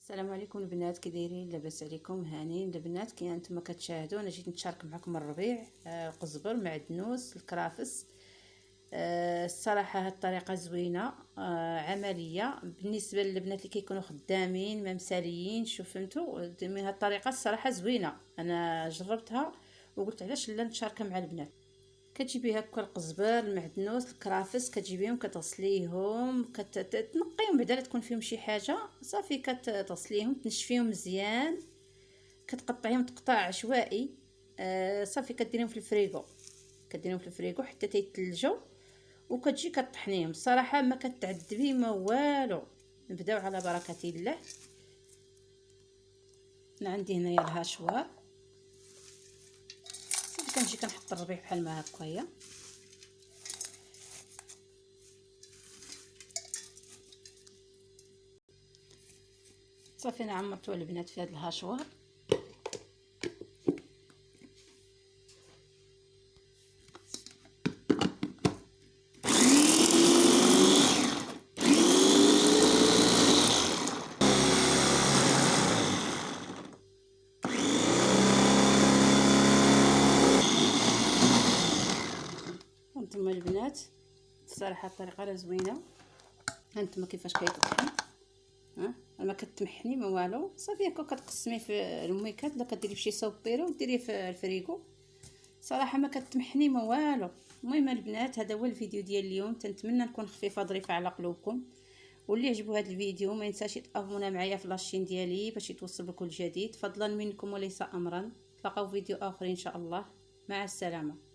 السلام عليكم البنات، كي دايرين؟ لاباس عليكم؟ هانيين البنات. كي انتم كتشاهدوا انا جيت نتشارك معكم الربيع، القزبر، معدنوس، الكرافس. الصراحه هاد الطريقه زوينه، عمليه بالنسبه للبنات اللي كيكونوا خدامين ما مساليين. فهمتوا؟ هاد الطريقه الصراحه زوينه، انا جربتها وقلت علاش لا نتشاركها مع البنات. كتجيبي هكا القزبر، المعدنوس، الكرافس، كتجيبيهم كتغسليهم، كتنقيهم بعدا لا تكون فيهم شي حاجه. صافي كتغسليهم، تنشفيهم مزيان، كتقطعيهم تقطاع عشوائي. صافي كديريهم في الفريغو، حتى تيتلجوا، وكتجي كطحنيهم. الصراحه ما كتعذبي ما والو. نبداو على بركه الله. انا عندي هنايا الهاشوار، كنجي كنحط الربيع بحال ما هكايا. صافي انا عمرتو البنات في هذا الهاشوار. هانتوما البنات، الصراحه الطريقه راه زوينه. هانتوما كيفاش كيطحن، ما كتمحني ما والو. صافي هكا كتقسميه في الميكات، ولا كديريه فشي صوبيره وديريه في الفريغو. صراحه ما كتمحني ما والو. المهم البنات، هذا هو الفيديو ديال اليوم. تنتمنى نكون خفيفه ظريفه على قلوبكم. واللي عجبو هذا الفيديو ما ينساش يتابونا معايا في لاشين ديالي باش يتوصل بكل جديد، فضلا منكم وليس امرا. نتلاقاو فيديو اخر ان شاء الله. مع السلامه.